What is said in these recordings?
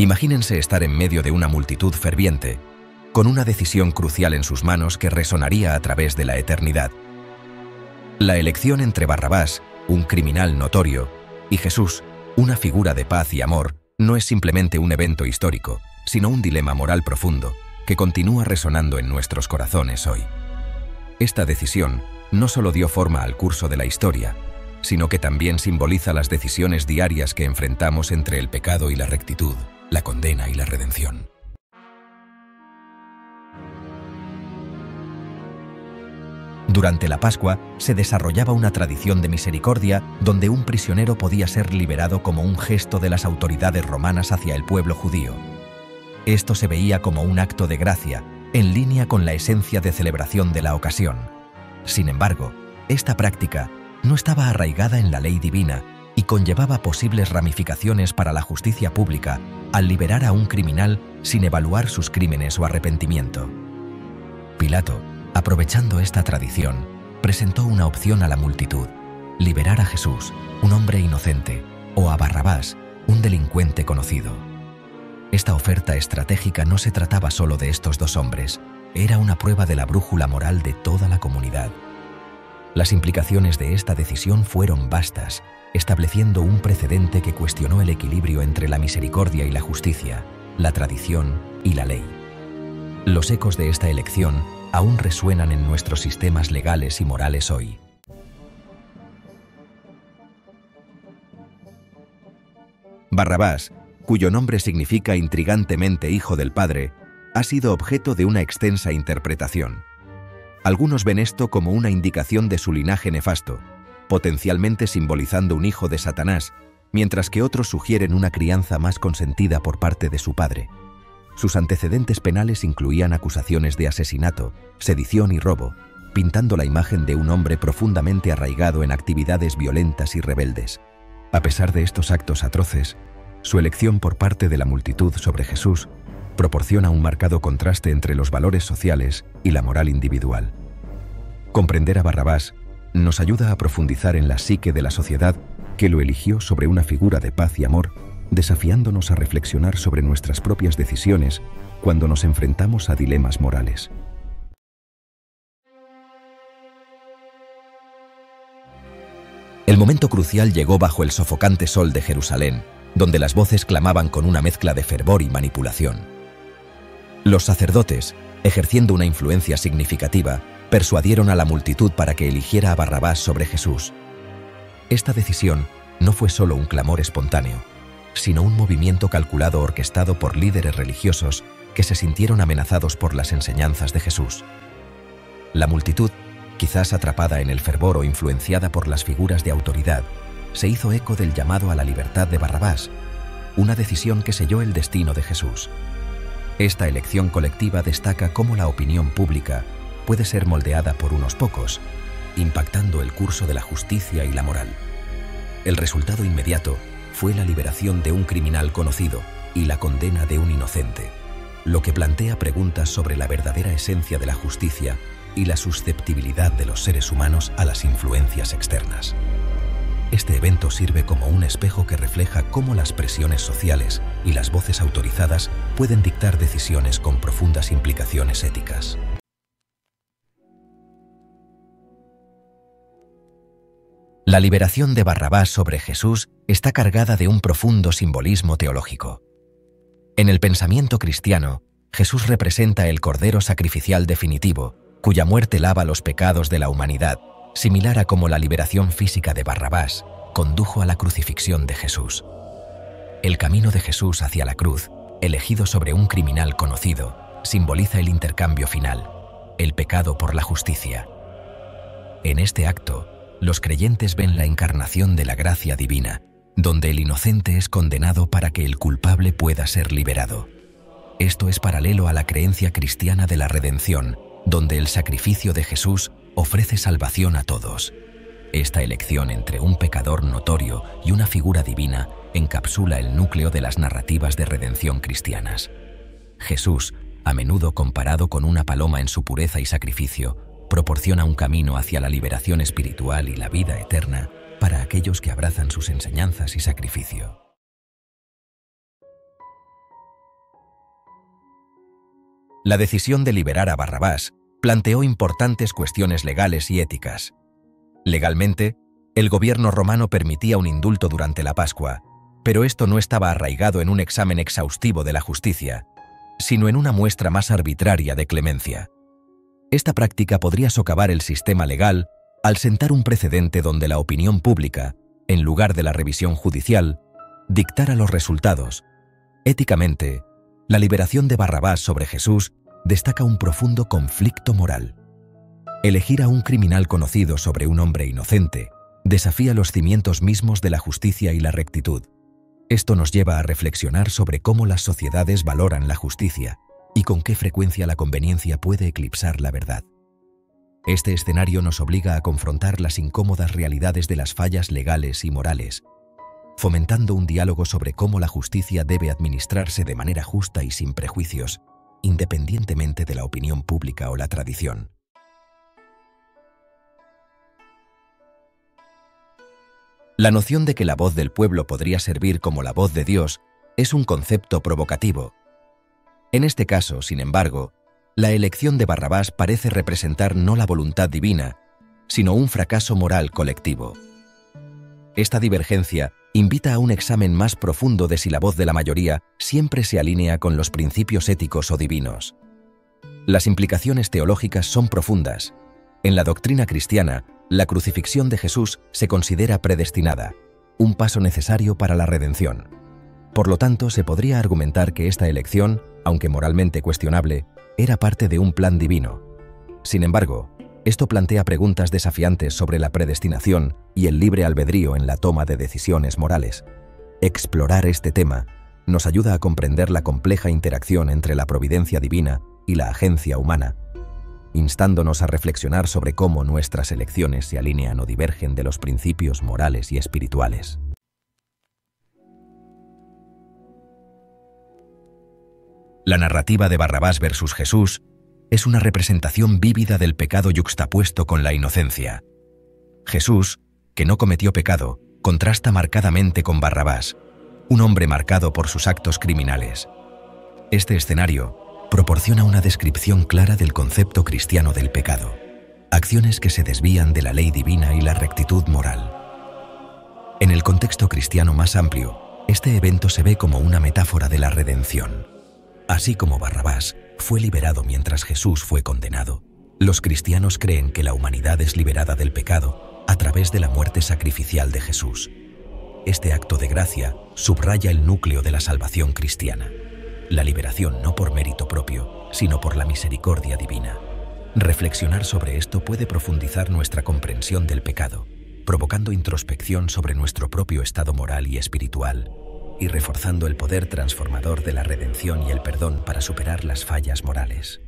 Imagínense estar en medio de una multitud ferviente, con una decisión crucial en sus manos que resonaría a través de la eternidad. La elección entre Barrabás, un criminal notorio, y Jesús, una figura de paz y amor, no es simplemente un evento histórico, sino un dilema moral profundo que continúa resonando en nuestros corazones hoy. Esta decisión no solo dio forma al curso de la historia, sino que también simboliza las decisiones diarias que enfrentamos entre el pecado y la rectitud, la condena y la redención. Durante la Pascua se desarrollaba una tradición de misericordia donde un prisionero podía ser liberado como un gesto de las autoridades romanas hacia el pueblo judío. Esto se veía como un acto de gracia, en línea con la esencia de celebración de la ocasión. Sin embargo, esta práctica no estaba arraigada en la ley divina y conllevaba posibles ramificaciones para la justicia pública al liberar a un criminal sin evaluar sus crímenes o arrepentimiento. Pilato, aprovechando esta tradición, presentó una opción a la multitud: liberar a Jesús, un hombre inocente, o a Barrabás, un delincuente conocido. Esta oferta estratégica no se trataba solo de estos dos hombres, era una prueba de la brújula moral de toda la comunidad. Las implicaciones de esta decisión fueron vastas, estableciendo un precedente que cuestionó el equilibrio entre la misericordia y la justicia, la tradición y la ley. Los ecos de esta elección aún resuenan en nuestros sistemas legales y morales hoy. Barrabás, cuyo nombre significa intrigantemente hijo del Padre, ha sido objeto de una extensa interpretación. Algunos ven esto como una indicación de su linaje nefasto, potencialmente simbolizando un hijo de Satanás, mientras que otros sugieren una crianza más consentida por parte de su padre. Sus antecedentes penales incluían acusaciones de asesinato, sedición y robo, pintando la imagen de un hombre profundamente arraigado en actividades violentas y rebeldes. A pesar de estos actos atroces, su elección por parte de la multitud sobre Jesús proporciona un marcado contraste entre los valores sociales y la moral individual. Comprender a Barrabás nos ayuda a profundizar en la psique de la sociedad que lo eligió sobre una figura de paz y amor, desafiándonos a reflexionar sobre nuestras propias decisiones cuando nos enfrentamos a dilemas morales. El momento crucial llegó bajo el sofocante sol de Jerusalén, donde las voces clamaban con una mezcla de fervor y manipulación. Los sacerdotes, ejerciendo una influencia significativa, persuadieron a la multitud para que eligiera a Barrabás sobre Jesús. Esta decisión no fue solo un clamor espontáneo, sino un movimiento calculado orquestado por líderes religiosos que se sintieron amenazados por las enseñanzas de Jesús. La multitud, quizás atrapada en el fervor o influenciada por las figuras de autoridad, se hizo eco del llamado a la libertad de Barrabás, una decisión que selló el destino de Jesús. Esta elección colectiva destaca cómo la opinión pública puede ser moldeada por unos pocos, impactando el curso de la justicia y la moral. El resultado inmediato fue la liberación de un criminal conocido y la condena de un inocente, lo que plantea preguntas sobre la verdadera esencia de la justicia y la susceptibilidad de los seres humanos a las influencias externas. Este evento sirve como un espejo que refleja cómo las presiones sociales y las voces autorizadas pueden dictar decisiones con profundas implicaciones éticas. La liberación de Barrabás sobre Jesús está cargada de un profundo simbolismo teológico. En el pensamiento cristiano, Jesús representa el Cordero sacrificial definitivo, cuya muerte lava los pecados de la humanidad, similar a cómo la liberación física de Barrabás condujo a la crucifixión de Jesús. El camino de Jesús hacia la cruz, elegido sobre un criminal conocido, simboliza el intercambio final, el pecado por la justicia. En este acto, los creyentes ven la encarnación de la gracia divina, donde el inocente es condenado para que el culpable pueda ser liberado. Esto es paralelo a la creencia cristiana de la redención, donde el sacrificio de Jesús ofrece salvación a todos. Esta elección entre un pecador notorio y una figura divina encapsula el núcleo de las narrativas de redención cristianas. Jesús, a menudo comparado con una paloma en su pureza y sacrificio, proporciona un camino hacia la liberación espiritual y la vida eterna para aquellos que abrazan sus enseñanzas y sacrificio. La decisión de liberar a Barrabás planteó importantes cuestiones legales y éticas. Legalmente, el gobierno romano permitía un indulto durante la Pascua, pero esto no estaba arraigado en un examen exhaustivo de la justicia, sino en una muestra más arbitraria de clemencia. Esta práctica podría socavar el sistema legal al sentar un precedente donde la opinión pública, en lugar de la revisión judicial, dictara los resultados. Éticamente, la liberación de Barrabás sobre Jesús destaca un profundo conflicto moral. Elegir a un criminal conocido sobre un hombre inocente desafía los cimientos mismos de la justicia y la rectitud. Esto nos lleva a reflexionar sobre cómo las sociedades valoran la justicia y con qué frecuencia la conveniencia puede eclipsar la verdad. Este escenario nos obliga a confrontar las incómodas realidades de las fallas legales y morales, fomentando un diálogo sobre cómo la justicia debe administrarse de manera justa y sin prejuicios, independientemente de la opinión pública o la tradición. La noción de que la voz del pueblo podría servir como la voz de Dios es un concepto provocativo. En este caso, sin embargo, la elección de Barrabás parece representar no la voluntad divina, sino un fracaso moral colectivo. Esta divergencia invita a un examen más profundo de si la voz de la mayoría siempre se alinea con los principios éticos o divinos. Las implicaciones teológicas son profundas. En la doctrina cristiana, la crucifixión de Jesús se considera predestinada, un paso necesario para la redención. Por lo tanto, se podría argumentar que esta elección, aunque moralmente cuestionable, era parte de un plan divino. Sin embargo, esto plantea preguntas desafiantes sobre la predestinación y el libre albedrío en la toma de decisiones morales. Explorar este tema nos ayuda a comprender la compleja interacción entre la providencia divina y la agencia humana, instándonos a reflexionar sobre cómo nuestras elecciones se alinean o divergen de los principios morales y espirituales. La narrativa de Barrabás versus Jesús es una representación vívida del pecado yuxtapuesto con la inocencia. Jesús, que no cometió pecado, contrasta marcadamente con Barrabás, un hombre marcado por sus actos criminales. Este escenario proporciona una descripción clara del concepto cristiano del pecado, acciones que se desvían de la ley divina y la rectitud moral. En el contexto cristiano más amplio, este evento se ve como una metáfora de la redención. Así como Barrabás fue liberado mientras Jesús fue condenado, los cristianos creen que la humanidad es liberada del pecado a través de la muerte sacrificial de Jesús. Este acto de gracia subraya el núcleo de la salvación cristiana, la liberación no por mérito propio, sino por la misericordia divina. Reflexionar sobre esto puede profundizar nuestra comprensión del pecado, provocando introspección sobre nuestro propio estado moral y espiritual, y reforzando el poder transformador de la redención y el perdón para superar las fallas morales.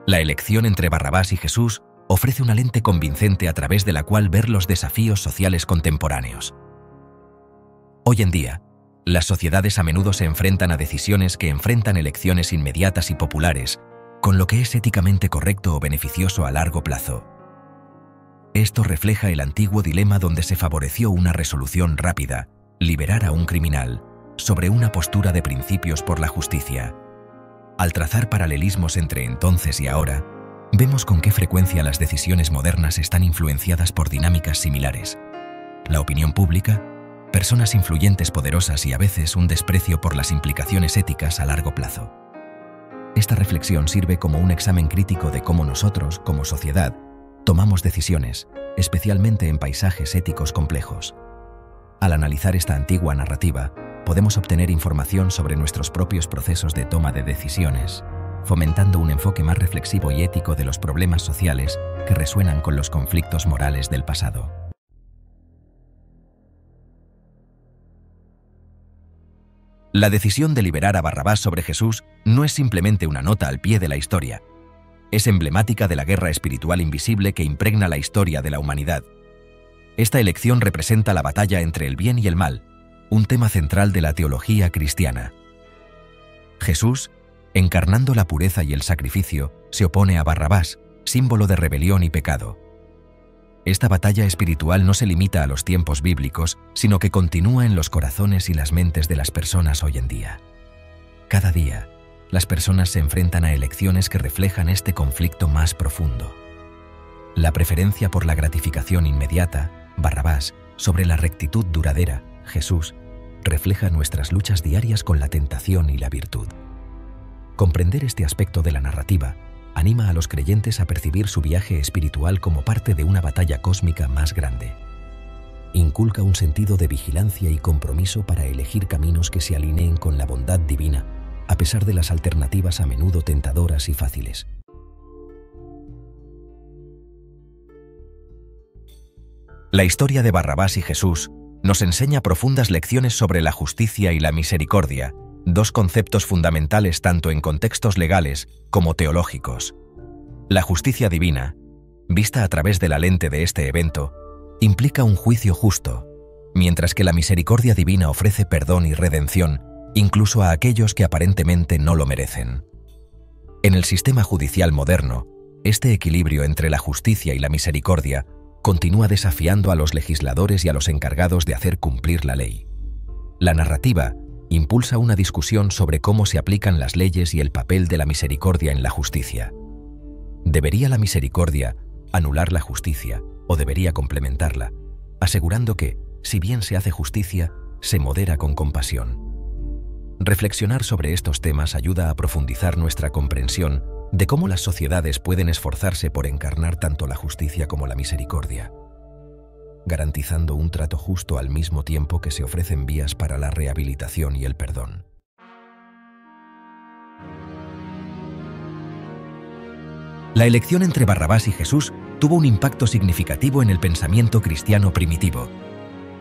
La elección entre Barrabás y Jesús ofrece una lente convincente a través de la cual ver los desafíos sociales contemporáneos. Hoy en día, las sociedades a menudo se enfrentan a decisiones que enfrentan elecciones inmediatas y populares, con lo que es éticamente correcto o beneficioso a largo plazo. Esto refleja el antiguo dilema donde se favoreció una resolución rápida, liberar a un criminal, sobre una postura de principios por la justicia. Al trazar paralelismos entre entonces y ahora, vemos con qué frecuencia las decisiones modernas están influenciadas por dinámicas similares. La opinión pública, personas influyentes poderosas y a veces un desprecio por las implicaciones éticas a largo plazo. Esta reflexión sirve como un examen crítico de cómo nosotros, como sociedad, tomamos decisiones, especialmente en paisajes éticos complejos. Al analizar esta antigua narrativa, podemos obtener información sobre nuestros propios procesos de toma de decisiones, fomentando un enfoque más reflexivo y ético de los problemas sociales que resuenan con los conflictos morales del pasado. La decisión de liberar a Barrabás sobre Jesús no es simplemente una nota al pie de la historia. Es emblemática de la guerra espiritual invisible que impregna la historia de la humanidad. Esta elección representa la batalla entre el bien y el mal, un tema central de la teología cristiana. Jesús, encarnando la pureza y el sacrificio, se opone a Barrabás, símbolo de rebelión y pecado. Esta batalla espiritual no se limita a los tiempos bíblicos, sino que continúa en los corazones y las mentes de las personas hoy en día. Cada día, las personas se enfrentan a elecciones que reflejan este conflicto más profundo. La preferencia por la gratificación inmediata, Barrabás, sobre la rectitud duradera, Jesús, refleja nuestras luchas diarias con la tentación y la virtud. Comprender este aspecto de la narrativa anima a los creyentes a percibir su viaje espiritual como parte de una batalla cósmica más grande. Inculca un sentido de vigilancia y compromiso para elegir caminos que se alineen con la bondad divina, a pesar de las alternativas a menudo tentadoras y fáciles. La historia de Barrabás y Jesús nos enseña profundas lecciones sobre la justicia y la misericordia, dos conceptos fundamentales tanto en contextos legales como teológicos. La justicia divina, vista a través de la lente de este evento, implica un juicio justo, mientras que la misericordia divina ofrece perdón y redención, incluso a aquellos que aparentemente no lo merecen. En el sistema judicial moderno, este equilibrio entre la justicia y la misericordia continúa desafiando a los legisladores y a los encargados de hacer cumplir la ley. La narrativa impulsa una discusión sobre cómo se aplican las leyes y el papel de la misericordia en la justicia. ¿Debería la misericordia anular la justicia o debería complementarla, asegurando que, si bien se hace justicia, se modera con compasión? Reflexionar sobre estos temas ayuda a profundizar nuestra comprensión de cómo las sociedades pueden esforzarse por encarnar tanto la justicia como la misericordia, garantizando un trato justo al mismo tiempo que se ofrecen vías para la rehabilitación y el perdón. La elección entre Barrabás y Jesús tuvo un impacto significativo en el pensamiento cristiano primitivo.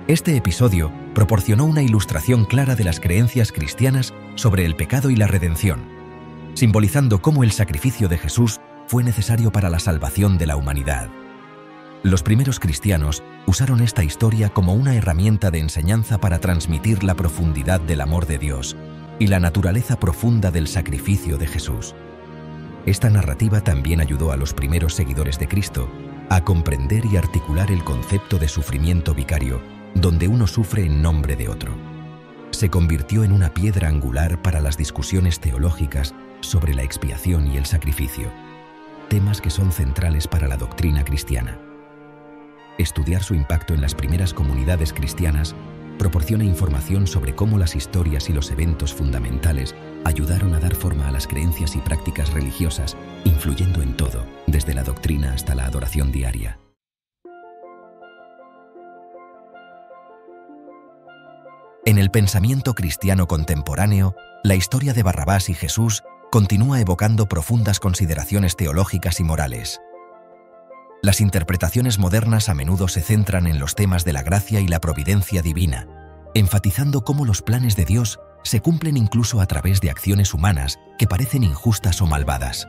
Este episodio proporcionó una ilustración clara de las creencias cristianas sobre el pecado y la redención, simbolizando cómo el sacrificio de Jesús fue necesario para la salvación de la humanidad. Los primeros cristianos usaron esta historia como una herramienta de enseñanza para transmitir la profundidad del amor de Dios y la naturaleza profunda del sacrificio de Jesús. Esta narrativa también ayudó a los primeros seguidores de Cristo a comprender y articular el concepto de sufrimiento vicario, donde uno sufre en nombre de otro. Se convirtió en una piedra angular para las discusiones teológicas sobre la expiación y el sacrificio, temas que son centrales para la doctrina cristiana. Estudiar su impacto en las primeras comunidades cristianas proporciona información sobre cómo las historias y los eventos fundamentales ayudaron a dar forma a las creencias y prácticas religiosas, influyendo en todo, desde la doctrina hasta la adoración diaria. En el pensamiento cristiano contemporáneo, la historia de Barrabás y Jesús continúa evocando profundas consideraciones teológicas y morales. Las interpretaciones modernas a menudo se centran en los temas de la gracia y la providencia divina, enfatizando cómo los planes de Dios se cumplen incluso a través de acciones humanas que parecen injustas o malvadas.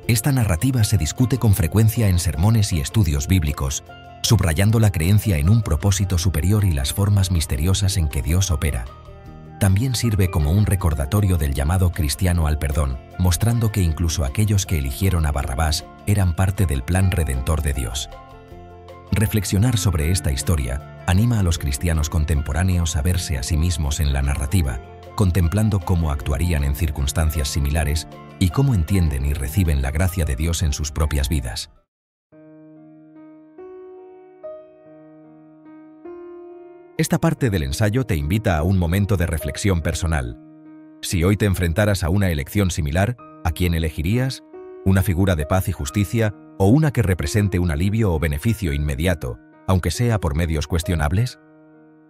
Esta narrativa se discute con frecuencia en sermones y estudios bíblicos, subrayando la creencia en un propósito superior y las formas misteriosas en que Dios opera. También sirve como un recordatorio del llamado cristiano al perdón, mostrando que incluso aquellos que eligieron a Barrabás eran parte del plan redentor de Dios. Reflexionar sobre esta historia anima a los cristianos contemporáneos a verse a sí mismos en la narrativa, contemplando cómo actuarían en circunstancias similares y cómo entienden y reciben la gracia de Dios en sus propias vidas. Esta parte del ensayo te invita a un momento de reflexión personal. Si hoy te enfrentaras a una elección similar, ¿a quién elegirías? ¿Una figura de paz y justicia o una que represente un alivio o beneficio inmediato, aunque sea por medios cuestionables?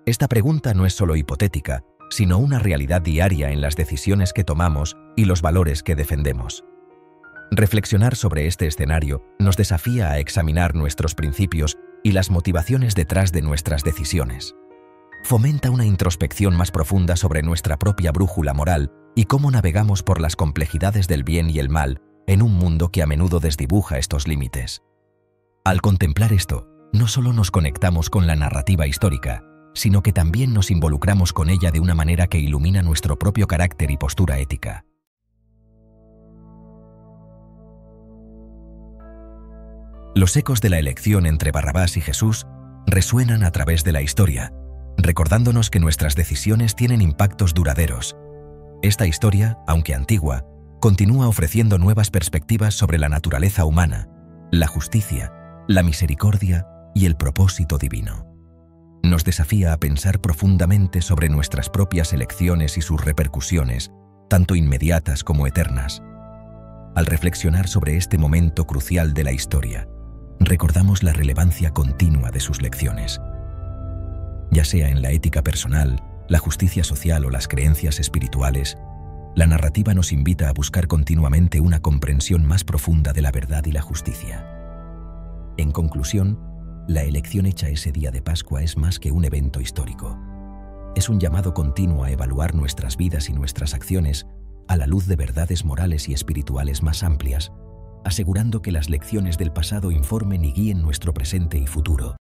Esta pregunta no es solo hipotética, sino una realidad diaria en las decisiones que tomamos y los valores que defendemos. Reflexionar sobre este escenario nos desafía a examinar nuestros principios y las motivaciones detrás de nuestras decisiones. Fomenta una introspección más profunda sobre nuestra propia brújula moral y cómo navegamos por las complejidades del bien y el mal en un mundo que a menudo desdibuja estos límites. Al contemplar esto, no solo nos conectamos con la narrativa histórica, sino que también nos involucramos con ella de una manera que ilumina nuestro propio carácter y postura ética. Los ecos de la elección entre Barrabás y Jesús resuenan a través de la historia, recordándonos que nuestras decisiones tienen impactos duraderos. Esta historia, aunque antigua, continúa ofreciendo nuevas perspectivas sobre la naturaleza humana, la justicia, la misericordia y el propósito divino. Nos desafía a pensar profundamente sobre nuestras propias elecciones y sus repercusiones, tanto inmediatas como eternas. Al reflexionar sobre este momento crucial de la historia, recordamos la relevancia continua de sus lecciones. Ya sea en la ética personal, la justicia social o las creencias espirituales, la narrativa nos invita a buscar continuamente una comprensión más profunda de la verdad y la justicia. En conclusión, la elección hecha ese día de Pascua es más que un evento histórico. Es un llamado continuo a evaluar nuestras vidas y nuestras acciones a la luz de verdades morales y espirituales más amplias, asegurando que las lecciones del pasado informen y guíen nuestro presente y futuro.